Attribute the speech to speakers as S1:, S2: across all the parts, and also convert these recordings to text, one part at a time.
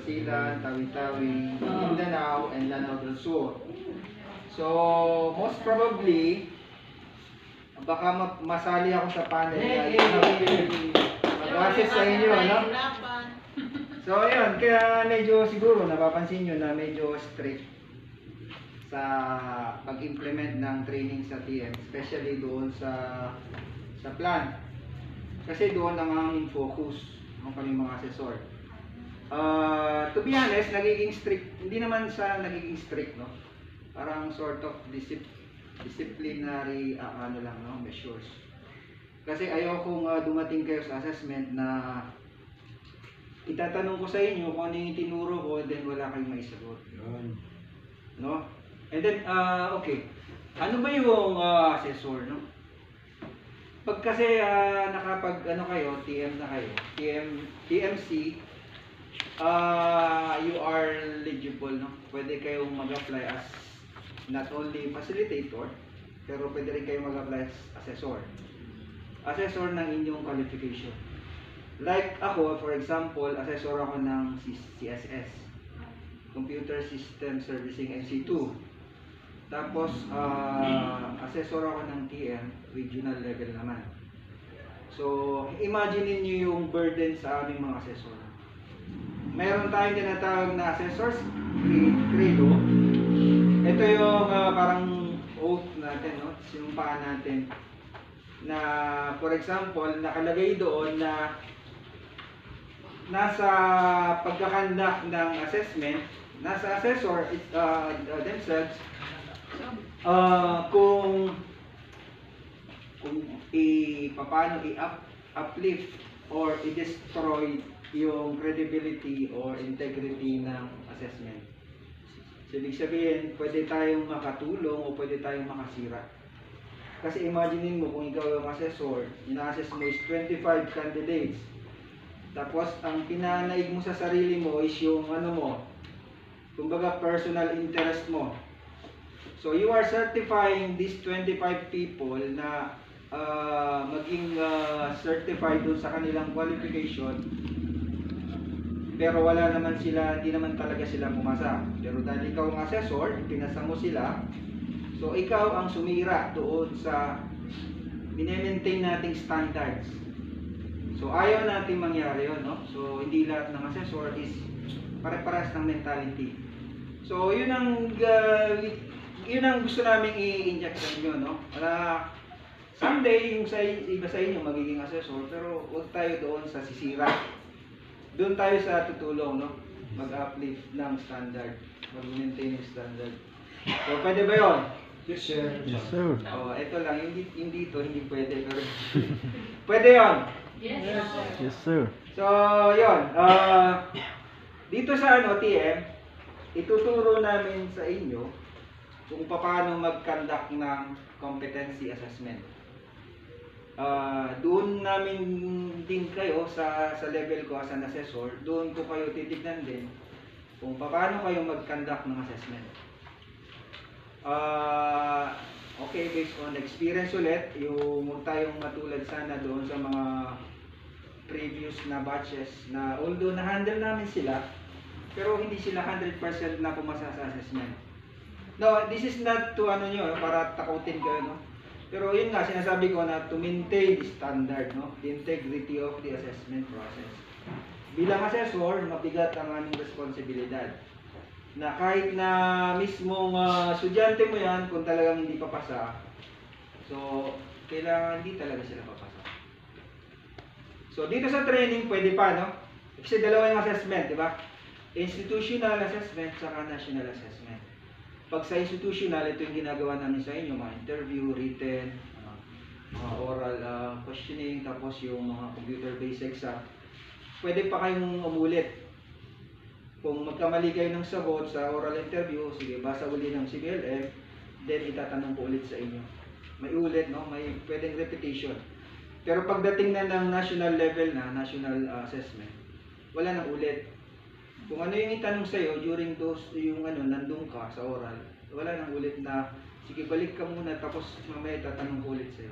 S1: Basilan, Tawi-Tawi, Mindanao, and Lanao del Sur. So, most probably, baka masali ako sa panel na mag-assess sa inyo, no? So, ayun, kaya medyo siguro napapansin nyo na medyo strict sa pag-implement ng training sa TM, especially doon sa plan. Kasi doon ang aming focus ng kaming mga assessor. To be honest, nagiging strict, hindi naman sa nagiging strict, no? Parang sort of disciplinary measures. Kasi ayokong dumating kayo sa assessment na itatanong ko sa inyo kung ano yung tinuro ko, then wala kayong maisagot. No? And then, okay. Ano ba yung assessor, no? Pag kasi kayo, TM na kayo, TMC, you are eligible, no? Pwede kayong mag-apply as not only facilitator, pero pwede rin kayong mag-apply as assessor. Assessor ng inyong qualification. Like ako, for example, assessor ako ng CSS, Computer System Servicing NC2. Tapos, assessor ako ng TM, regional level naman. So, imagine niyo yung burden sa aming mga assessor. Meron tayong tinatawag na assessors credo. Ito yung parang oath natin, no? Sinumpaan natin. Na, for example, nakalagay doon na nasa pagkakandak ng assessment, nasa assessor themselves, kung paano i-uplift or i-destroy yung credibility or integrity ng assessment. So, ibig sabihin, pwede tayong makatulong o pwede tayong makasira. Kasi imagine mo kung ikaw yung assessor, ina-assess mo is 25 candidates. Tapos, ang pinanaig mo sa sarili mo is yung kumbaga personal interest mo. So, you are certifying these 25 people na maging certified dun sa kanilang qualification, pero wala naman sila, di naman talaga sila pumasa. Pero dahil ikaw ang assessor, pinasa mo sila, so ikaw ang sumira doon sa minemaintain nating standards. So, ayaw natin mangyari yun, no? So, hindi lahat ng assessor is pare-paras ng mentality. So, yun ang gusto namin i-inject sa inyo, no? Para someday, yung iba sa inyo magiging assessor, pero huwag tayo doon sa sisira. Doon tayo sa tutulong, no? Mag-uplift ng standard, mag-maintain yung standard. So, pwede ba yun?
S2: Yes, sir.
S3: Yes, sir.
S1: Oh, ito lang, yung dito, hindi pwede. Pero pwede yun?
S2: Yes, sir.
S3: Yes, sir.
S1: So, yun. Dito sa TM, ituturo namin sa inyo kung paano mag-conduct ng competency assessment. Doon namin din kayo sa level ko as an assessor, doon ko kayo titignan din kung paano kayo mag-conduct ng assessment. Okay, based on experience ulit, yung tayong matulad sana doon sa mga previous na batches na although na-handle namin sila, pero hindi sila 100% na pumasa sa assessment. No, this is not to para takutin kayo, no? Pero yun nga, sinasabi ko na to maintain the standard, no? The integrity of the assessment process. Bilang assessor, mabigat ang aming responsibilidad. Na kahit na mismong estudyante mo yan, kung talagang hindi papasa, so, kailangan hindi talaga sila papasa. So, dito sa training, pwede pa, no? Kasi dalawa yung assessment, di ba? Institutional assessment, saka national assessment. Pag sa institutional, ito yung ginagawa namin sa inyo, mga interview, written, oral questioning, tapos yung mga computer-based exam. Pwede pa kayong umulit. Kung magkamali kayo ng sagot sa oral interview, sige, basa uli ng CBLF, then itatanong ko ulit sa inyo. May ulit, no? May pwedeng repetition. Pero pagdating na ng national level na, national assessment, wala nang ulit. Kung ano yung itanong sa'yo during those, nandun ka sa oral, wala nang ulit na, sige, balik ka muna, tapos mamaya tatanong ko ulit sa'yo.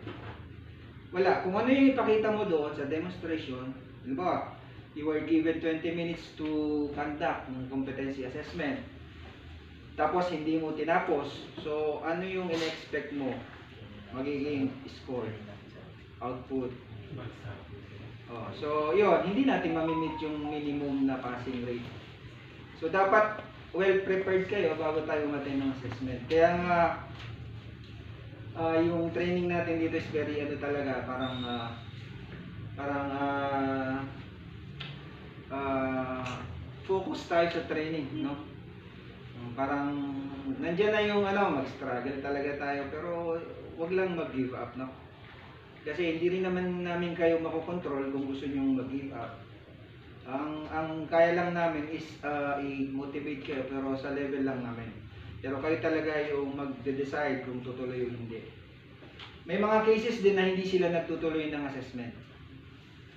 S1: Wala. Kung ano yung ipakita mo doon sa demonstration, diba, You were given 20 minutes to conduct ng competency assessment. Tapos hindi mo tinapos. So, ano yung in-expect mo? Magiging score, output. Oh, so, yun. Hindi natin mamimit yung minimum na passing rate. So, dapat well-prepared kayo bago tayo umattend ng assessment. Kaya nga, yung training natin dito is very, talaga, focus tayo sa training, no? Parang nandiyan na yung mag-struggle talaga tayo, pero wag lang mag-give up, no? Kasi hindi rin naman namin kayo makokontrol kung gusto niyo mag-give up. Ang kaya lang namin is i-motivate kayo, pero sa level lang namin. Pero kayo talaga yung mag-decide kung tutuloy o hindi. May mga cases din na hindi sila nagtutuloy ng assessment.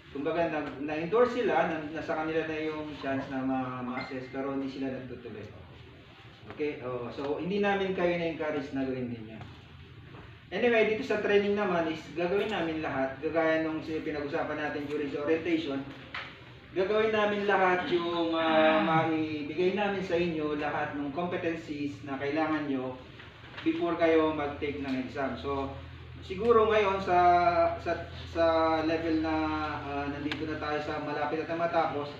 S1: Kumbaga, na-endorse sila, nasa kanila na yung chance na ma-assess, pero hindi sila nagtutuloy. Okay? So, hindi namin kayo na-encourage na gawin din yan. Anyway, dito sa training naman is gagawin namin lahat, gagaya nung pinag-usapan natin during the orientation, gagawin namin lahat yung maibigay namin sa inyo lahat ng competencies na kailangan nyo before kayo mag-take ng exam. So, siguro ngayon sa level na nandito na tayo sa malapit na matapos,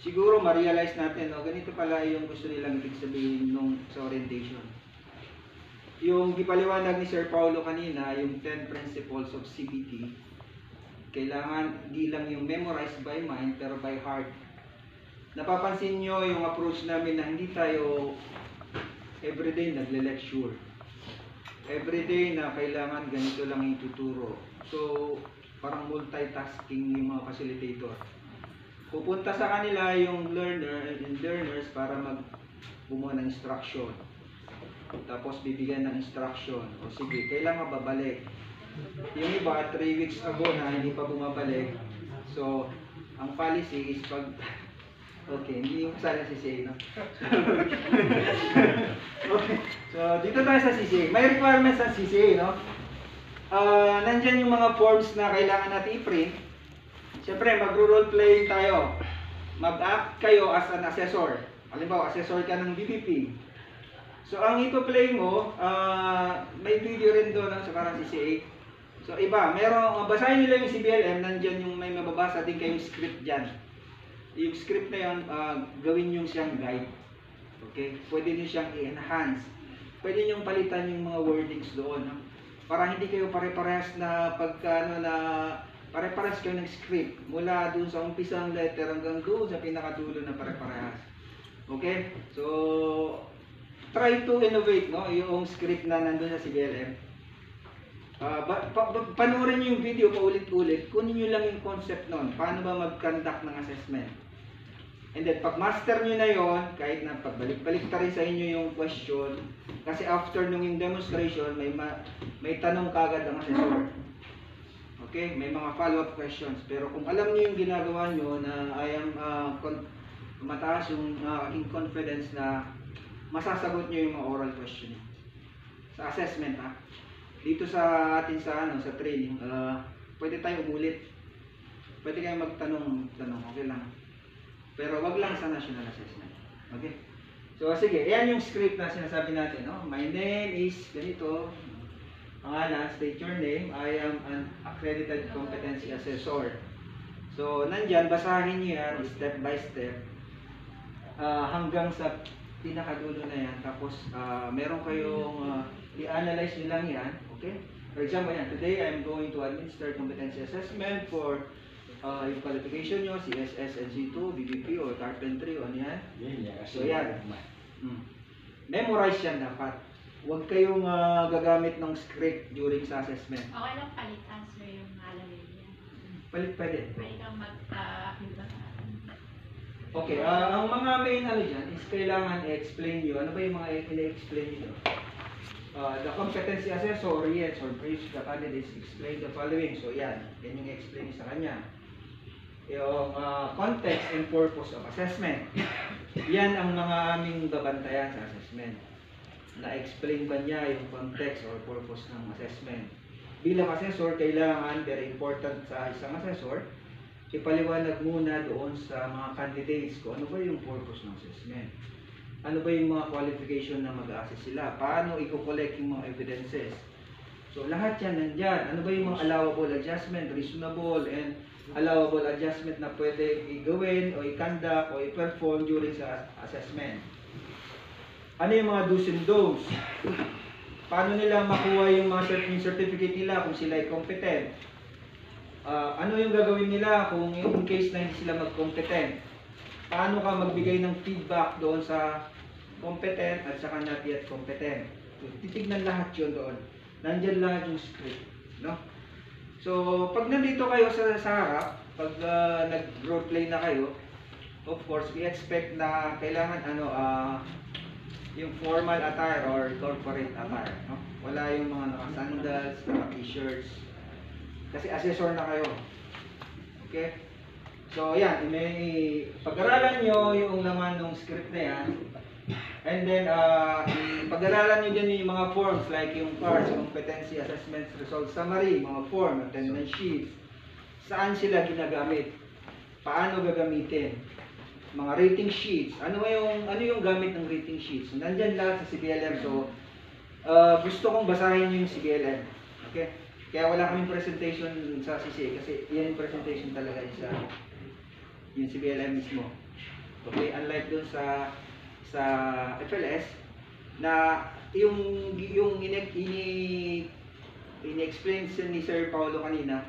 S1: siguro ma-realize natin, ganito pala yung gusto nilang ibig sabihin nung sa orientation. Yung gipaliwanag ni Sir Paulo kanina, yung 10 principles of CBT, kailangan hindi lang yung memorized by mind, pero by heart. Napapansin nyo yung approach namin na hindi tayo everyday nagle-lecture. Everyday na kailangan ganito lang yung tuturo. So, parang multitasking yung mga facilitator. Pupunta sa kanila yung learners para bumuo ng instruction. Tapos bibigyan ng instruction. O sige, kailan mababalik? Yung iba, 3 weeks ago na hindi pa bumabalik. So, ang policy is pag... Okay, hindi yung kasali sa CCA, no? Okay, so dito tayo sa CCA. May requirements sa CCA, no? Nandyan yung mga forms na kailangan natin i-print. Siyempre, mag-role playing tayo. Mag-act kayo as an assessor. Halimbawa, assessor ka ng BPP. So, ang ito-play mo, may video rin doon sa parang CCA. So, iba, basahin nila yung CBLM, nandyan yung may mababasa din kayong script dyan. Yung script na yun, gawin yung siyang guide. Okay? Pwede nyo siyang i-enhance. Pwede nyo palitan yung mga wordings doon. No? Para hindi kayo pare-parehas na pare-parehas kayo ng script. Mula doon sa umpisang letter hanggang doon sa pinakadulo na pare-parehas. Okay? So, try to innovate, no, yung script na nandun sa CBLM. Panoorin nyo yung video paulit-ulit, kunin nyo lang yung concept nun, paano ba mag-conduct ng assessment. And then, pag master nyo na yon, kahit na pagbalik-balik ta rin sa inyo yung question, kasi after nung yung demonstration, may tanong kagad ang assessor. Okay? May mga follow-up questions. Pero kung alam nyo yung ginagawa nyo na mataas yung aking confidence na masasagot nyo yung mga oral question sa assessment, ha. Dito sa atin sa training, pwede tayo umulit. Pwede kayong magtanong, okay lang. Pero wag lang sa national assessment. Okay? So sige, ayan yung script na sinasabi natin, no? My name is ganito. Pangalan, state your name. I am an accredited competency assessor. So nandyan, basahin niyo yan step by step hanggang sa pinakadulo na yan. Tapos, meron kayong i-analyze nyo lang yan. Okay? For example, yan. Today, I'm going to administer competency assessment for yung qualification nyo, CSS, NC2, BBP, or carpentry, o ano yan. So, yan. Memorize yan dapat. Huwag kayong gagamit ng script during sa assessment.
S2: Okay lang palitan, sir, yung alalay niya.
S1: Pwede.
S2: Pwede kang mag-akita sa atin.
S1: Okay, ang mga main dyan is kailangan i-explain nyo. Ano ba yung mga i-explain nyo? The competency assessor reads or briefs the candidates, explain the following. So yan yung i-explain sa kanya. Yung context and purpose of assessment. Yan ang mga aming babantayan sa assessment. Na-explain ba niya yung context or purpose ng assessment? Bilang assessor, kailangan, very important sa isang assessor, ipaliwanag muna doon sa mga candidates ko ano ba yung purpose ng assessment. Ano ba yung mga qualification na mag-assess sila? Paano i-collect yung mga evidences? So lahat yan nandyan. Ano ba yung mga allowable adjustment, reasonable and allowable adjustment na pwede i-gawin o i-conduct o i-perform during sa assessment? Ano yung mga do's and don'ts? Paano nila makuha yung mga certificate nila kung sila ay competent? Ano yung gagawin nila kung in case na hindi sila mag-competent? Paano ka magbigay ng feedback doon sa competent at saka not yet competent? Titignan lahat yun doon. Nandyan lahat yung script. No? So, pag nandito kayo sa harap, pag nag-roleplay na kayo, of course, we expect na kailangan yung formal attire or corporate attire. No? Wala yung mga naka-sandals, naka-t-shirts. Kasi assessor na kayo. Okay? So, yan. Pag-aralan nyo yung laman ng script na yan. And then, pag-aralan nyo din yung mga forms like yung CARS, Competency Assessment Result Summary, mga form, attendance sheets. Saan sila ginagamit? Paano gagamitin? Mga rating sheets. Ano yung gamit ng rating sheets? So, nandyan lahat sa CBLM. So, gusto kong basahin yung CBLM. Okay? Kaya wala kaming presentation sa CCA kasi yan yung presentation talaga sa yung CBLM mismo. Okay? Unlike dun sa FLS na yung ini-explain ni Sir Paulo kanina,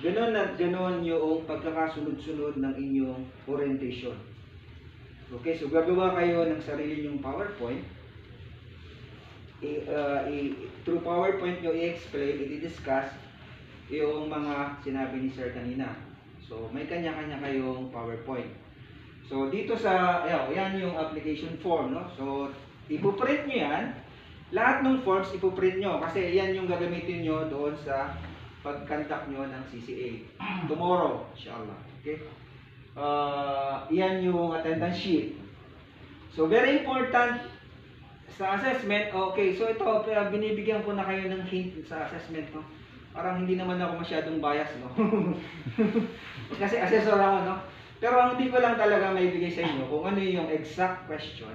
S1: ganon na ganon yung pagkakasunod-sunod ng inyong orientation. Okay, so gagawa kayo ng sarili nyong PowerPoint. Through PowerPoint nyo i-explain, i-discuss yung mga sinabi ni Sir kanina. So may kanya-kanya kayong PowerPoint. So dito yan yung application form, no? So ipo-print nyo yan. Lahat ng forms ipo-print nyo kasi yan yung gagamitin nyo doon sa pag-conduct nyo ng CCA. Tomorrow, inshallah. Okay? Yan yung attendance sheet. So very important sa assessment. Okay, so ito, binibigyan ko na kayo ng hint sa assessment, no? Parang hindi naman ako masyadong bias, no? Kasi assessor ako, no? Pero ang hindi ko lang talaga maibigay sa inyo kung ano yung exact question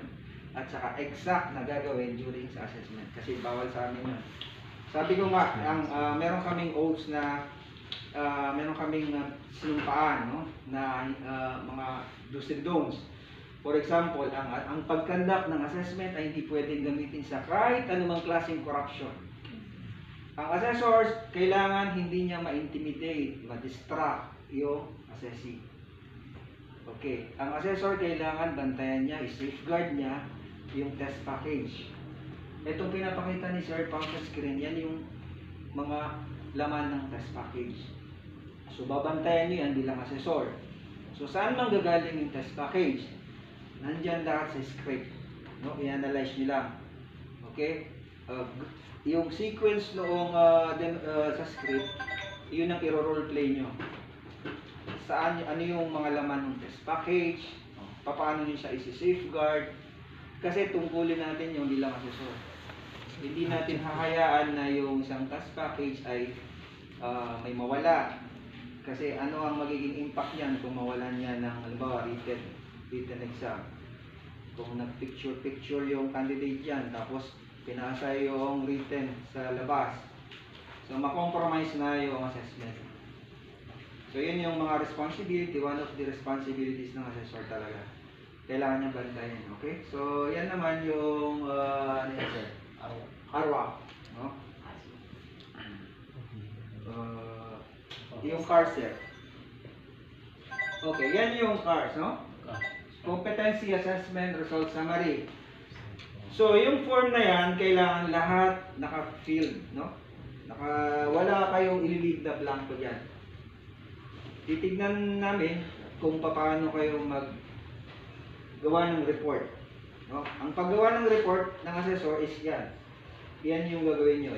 S1: at saka exact na gagawin during sa assessment. Kasi bawal sa amin yun. Sabi ko nga, meron kaming oaths na meron kaming sinumpaan, no? Na mga do's and don'ts. For example, ang pag-conduct ng assessment ay hindi pwedeng gamitin sa kahit anumang klaseng corruption. Ang assessors, kailangan hindi niya ma-intimidate, ma-distract yung assessee. Okay, ang assessor kailangan bantayan niya, i-safeguard niya yung test package. Itong pinapakita ni Sir Pang sa screen, yan yung mga laman ng test package. So babantayan niyo yan bilang assessor. So saan mang gagaling yung test package? Nandyan lahat sa script. No? I-analyze niyo lang. Okay? Yung sequence noong sa script, yun ang i-roleplay nyo. Ano yung mga laman ng test package, paano nyo siya isi-safeguard, kasi tungkulin natin yung bilang assessor. Hindi natin hahayaan na yung isang test package ay may mawala. Kasi ano ang magiging impact niyan kung mawalan niya ng halimbawa written exam. Kung nag-picture yung candidate yan, tapos pinasa yung written sa labas. So makompromise na yung assessment. So yun yung mga responsibility, one of the responsibilities ng assessor talaga. Kailangan niya bantayan, okay? So yan naman yung ano yan, sir? Arwa, no? Yung CARS, sir. Okay, yan yung CARS, no? Competency Assessment Result Summary. So yung form na yan, kailangan lahat naka-filled, no? Wala kayong i-leave na blanco dyan. Titignan namin kung paano kayo maggawa ng report. No? Ang paggawa ng report ng assessor is yan. Yan yung gagawin nyo.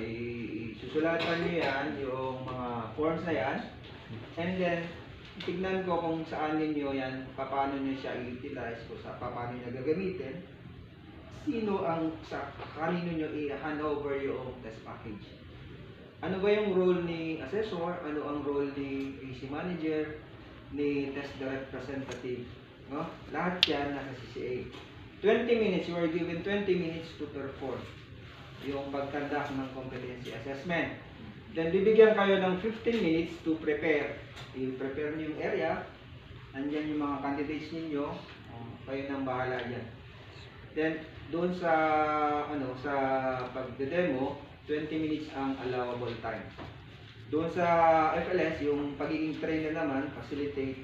S1: Susulatan nyo yan, yung mga forms na yan. And then, tignan ko kung saan ninyo yan, paano nyo siya i-utilize, kung paano nyo gagamitin. Kanino nyo i-hand over yung test package. Ano ba yung role ni assessor? Ano ang role ni AC manager? ni test the representative. No? Lahat yan nasa CCA. 20 minutes, you are given 20 minutes to perform yung pag-conduct ng competency assessment. Then, bibigyan kayo ng 15 minutes to prepare. I-prepare nyo yung area. Andyan yung mga candidates ninyo. Kayo nang bahala dyan. Then, doon sa, sa pagde-demo, 20 minutes ang allowable time. Doon sa FLS, yung pagiging trainer naman, facilitate,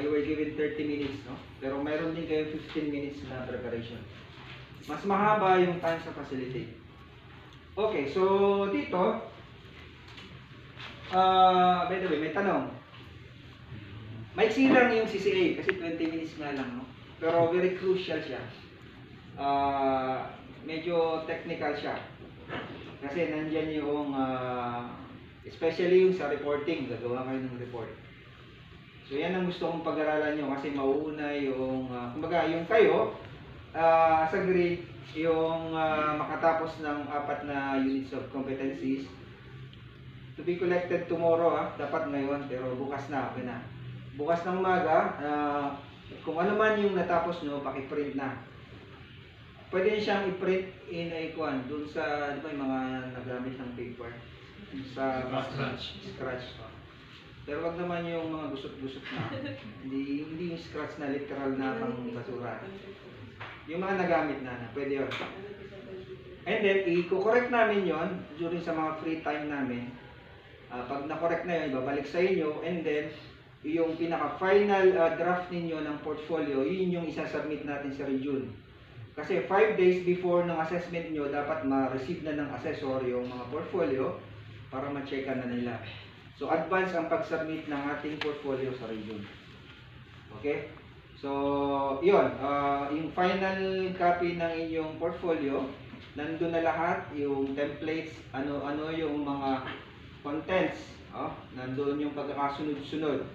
S1: you were given 30 minutes, no? Pero mayroon din kayo 15 minutes na preparation. Mas mahaba yung time sa facilitate. Okay, so dito, by the way, may tanong. Maiksi lang yung CCA kasi 20 minutes nga lang, no? Pero very crucial siya. Medyo technical siya. Kasi nandyan yung, especially yung sa reporting, gagawa kayo ng report. So yan ang gusto kong pag-aralan nyo kasi mauuna yung, kumbaga yung kayo, sa grade, yung makatapos ng 4 na units of competencies, to be collected tomorrow, dapat ngayon, pero bukas na, okay na. Bukas ng umaga, kung ano man yung natapos nyo, pakiprint na. Pwede siyang i-print in a dun sa, di ba, yung mga nagamit ng paper, sa scratch. Pero wag naman yung mga gusot-gusot na. Hindi yung scratch na literal na pang basura. Yung mga nagamit na, pwede yun. And then, i-correct namin yon during sa mga free time namin. Pag na-correct na yun, babalik sa inyo. And then, yung pinaka-final draft ninyo ng portfolio, yun yung isasubmit natin sa Rejune. Kasi 5 days before ng assessment nyo, dapat ma-receive na ng assessor yung mga portfolio para ma-checkan na nila. So, advance ang pag-submit ng ating portfolio sa Rejune. Okay? So, yun. Yung final copy ng inyong portfolio, nandun na lahat, yung templates, ano yung mga contents, nandun yung pagkakasunod-sunod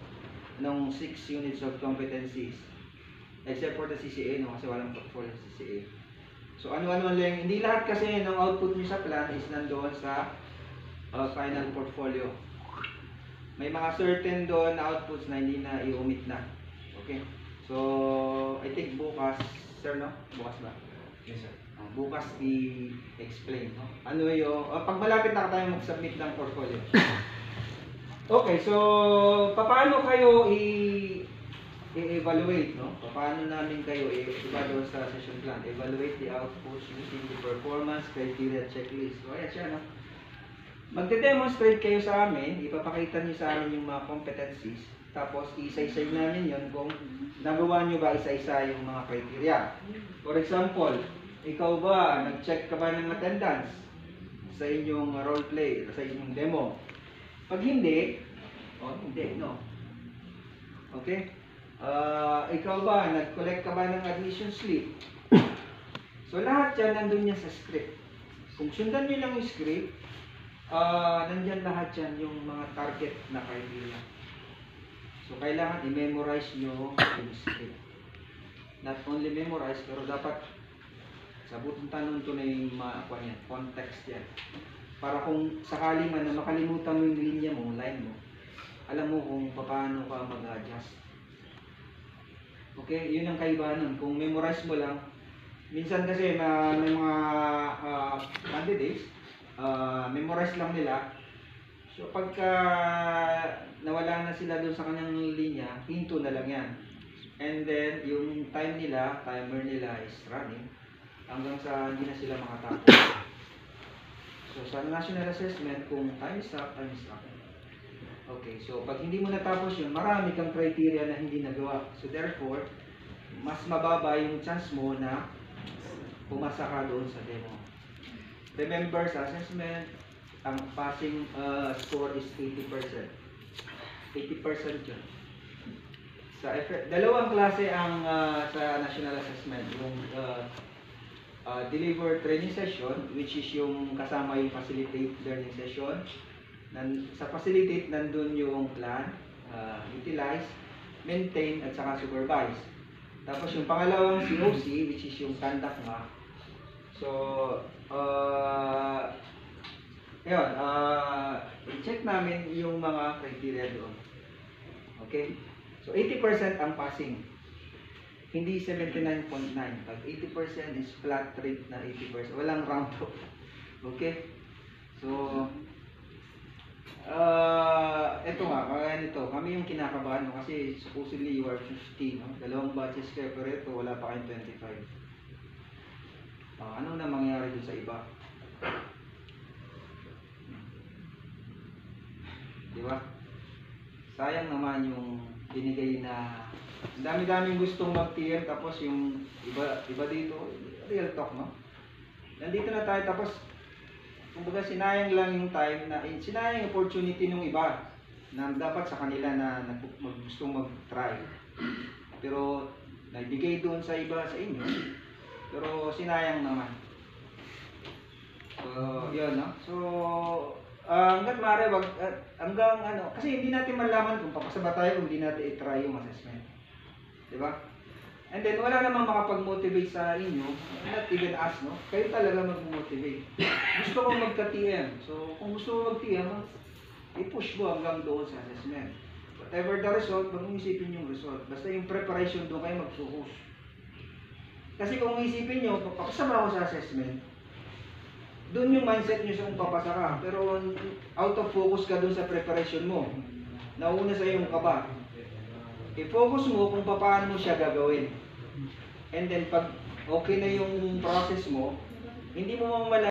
S1: ng 6 units of competencies. Except for the CCA, no? Kasi walang portfolio sa CCA. So, ano-ano lang. Hindi lahat kasi ng output nyo sa plan is nandoon sa final portfolio. May mga certain doon na outputs na hindi na i-omit na. Okay? So, I think bukas, sir, no? Bukas ba?
S3: Yes, sir.
S1: Bukas i-explain, no? Ano yung, pag malapit na tayo mag-submit ng portfolio. Okay, so, paano kayo i-evaluate, no? Paano namin kayo iba doon sa session plan? Evaluate the outputs using the performance criteria checklist. So, ayan siya, no? Magde-demonstrate kayo sa amin, ipapakita niyo sa amin yung mga competencies, tapos isa-isay namin yon kung nagawa niyo ba isa-isa yung mga criteria. For example, ikaw ba, nag-check ka ba ng attendance sa inyong role play, sa inyong demo? Pag hindi, hindi, no. Okay? Ikaw ba, nag-collect ka ba ng admission slip? So lahat yan, nandun yan sa script. Kung sundan nyo lang yung script, nandyan lahat yan yung mga target na criteria. So kailangan i-memorize nyo yung script. Not only memorize, pero dapat sabutin tanong to na yung mga context yan. Para kung sakali man na makalimutan mo yung linya mo, line mo, alam mo kung paano ka mag-adjust. Okay, yun ang kaibahan nun. Kung memorize mo lang, minsan kasi may mga candidates, memorize lang nila. So pagka nawala na sila doon sa kanyang linya, hinto na lang yan. And then yung time nila, timer nila is running hanggang sa hindi na sila makatapos. So sa national assessment, kung time is up, time is up. Okay, so pag hindi mo natapos yun, marami kang criteria na hindi nagawa. So therefore, mas mababa yung chance mo na pumasa ka doon sa demo. Remember, sa assessment, ang passing score is 80%. 80% yun. Dalawang klase ang sa national assessment. Yung deliver training session, which is yung kasama yung facilitate learning session. Sa facilitate, nandun yung plan, utilize, maintain, at saka supervise. Tapos yung pangalawang COC, which is yung conduct nga. So, yun, i-check namin yung mga criteria doon. Okay? So 80% ang passing. Hindi 79.9. Pag 80% is flat rate na 80%. Walang round off. Okay? So, eto nga, kaya nito, kami yung kinakabahan no? Kasi supposedly you are 50, no? Dalawang batches kayo, pero ito, wala pa kayong 25. Ano na mangyari dun sa iba? Di ba? Sayang naman yung binigay na ang dami-daming gustong mag-TM, tapos yung iba dito, real talk, no? Nandito na tayo, tapos kumbaga sinayang lang yung time na sinayang yung opportunity ng iba na dapat sa kanila na gustong mag-try. Pero naibigay doon sa iba sa inyo, pero sinayang naman. So, yun, no? So, hanggat maaari, hanggang ano, kasi hindi natin malaman kung papasa ba tayo kung hindi natin i-try yung assessment. Diba? And then, wala namang makapag-motivate sa inyo, not even us, no? Kayo talaga mag-motivate. Gusto ko magka-TM. So, kung gusto mo mag-TM, i-push mo hanggang doon sa assessment. Whatever the result, wag mong isipin yung result. Basta yung preparation, doon kayo mag-focus. Kasi kung isipin nyo, papasama ako sa assessment, doon yung mindset nyo sa kung papasa ka. Pero out of focus ka doon sa preparation mo. Nauna sa yung kaba. I-focus mo kung paano mo siya gagawin. And then pag okay na yung process mo, hindi mo mamamala